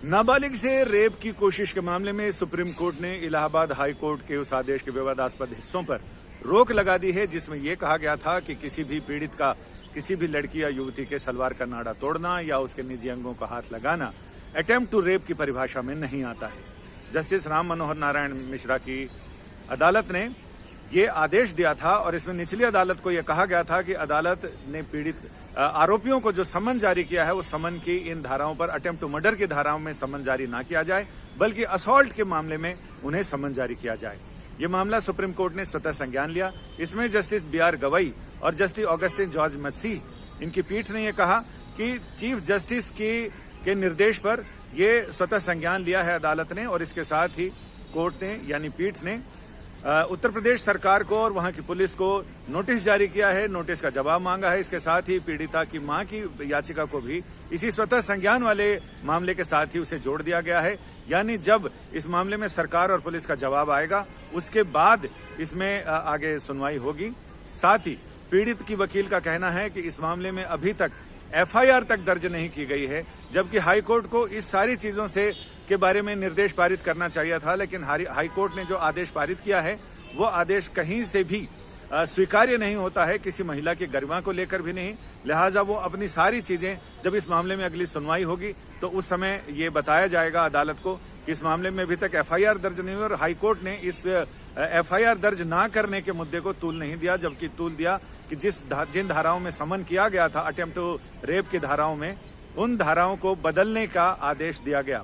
नाबालिग से रेप की कोशिश के मामले में सुप्रीम कोर्ट ने इलाहाबाद हाई कोर्ट के उस आदेश के विवादास्पद हिस्सों पर रोक लगा दी है, जिसमें यह कहा गया था कि किसी भी पीड़ित का किसी भी लड़की या युवती के सलवार का नाड़ा तोड़ना या उसके निजी अंगों का हाथ लगाना अटेम्प्ट टू रेप की परिभाषा में नहीं आता है। जस्टिस राम मनोहर नारायण मिश्रा की अदालत ने ये आदेश दिया था और इसमें निचली अदालत को यह कहा गया था कि अदालत ने पीड़ित आरोपियों को जो समन जारी किया है, उस समन की इन धाराओं पर अटेम्प्ट टू मर्डर की धाराओं में समन जारी ना किया जाए, बल्कि असॉल्ट के मामले में उन्हें समन जारी किया जाए। ये मामला सुप्रीम कोर्ट ने स्वतः संज्ञान लिया। इसमें जस्टिस BR गवई और जस्टिस ऑगस्टिन जॉर्ज मसीह इनकी पीठ ने यह कहा कि चीफ जस्टिस के निर्देश पर यह स्वतः संज्ञान लिया है अदालत ने, और इसके साथ ही कोर्ट ने यानी पीठ ने उत्तर प्रदेश सरकार को और वहां की पुलिस को नोटिस जारी किया है, नोटिस का जवाब मांगा है। इसके साथ ही पीड़िता की मां की याचिका को भी इसी स्वतः संज्ञान वाले मामले के साथ ही उसे जोड़ दिया गया है। यानी जब इस मामले में सरकार और पुलिस का जवाब आएगा, उसके बाद इसमें आगे सुनवाई होगी। साथ ही पीड़ित की वकील का कहना है कि इस मामले में अभी तक FIR तक दर्ज नहीं की गई है, जबकि हाईकोर्ट को इस सारी चीजों से के बारे में निर्देश पारित करना चाहिए था, लेकिन हाईकोर्ट ने जो आदेश पारित किया है वो आदेश कहीं से भी स्वीकार्य नहीं होता है, किसी महिला की गरिमा को लेकर भी नहीं। लिहाजा वो अपनी सारी चीजें जब इस मामले में अगली सुनवाई होगी तो उस समय ये बताया जाएगा अदालत को कि इस मामले में अभी तक FIR दर्ज नहीं हुई, और हाईकोर्ट ने इस FIR दर्ज ना करने के मुद्दे को तूल नहीं दिया, जबकि तूल दिया कि जिन धाराओं में समन किया गया था अटेम्प्ट टू रेप की धाराओं में, उन धाराओं को बदलने का आदेश दिया गया।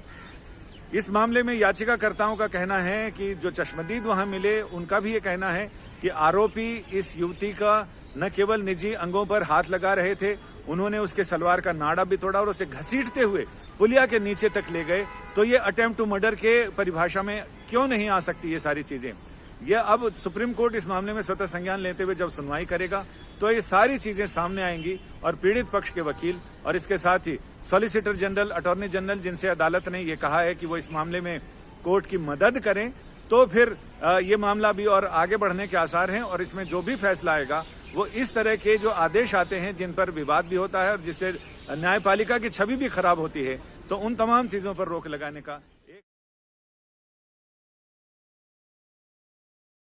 इस मामले में याचिकाकर्ताओं का कहना है कि जो चश्मदीद वहां मिले, उनका भी ये कहना है कि आरोपी इस युवती का न केवल निजी अंगों पर हाथ लगा रहे थे, उन्होंने उसके सलवार का नाड़ा भी तोड़ा और उसे घसीटते हुए पुलिया के नीचे तक ले गए। तो ये अटेम्प्ट टू मर्डर के परिभाषा में क्यों नहीं आ सकती ये सारी चीजें? यह अब सुप्रीम कोर्ट इस मामले में स्वतः संज्ञान लेते हुए जब सुनवाई करेगा तो ये सारी चीजें सामने आएंगी, और पीड़ित पक्ष के वकील और इसके साथ ही सॉलिसिटर जनरल, अटॉर्नी जनरल, जिनसे अदालत ने ये कहा है कि वो इस मामले में कोर्ट की मदद करें, तो फिर ये मामला भी और आगे बढ़ने के आसार हैं। और इसमें जो भी फैसला आएगा वो इस तरह के जो आदेश आते हैं जिन पर विवाद भी होता है और जिससे न्यायपालिका की छवि भी खराब होती है, तो उन तमाम चीजों पर रोक लगाने का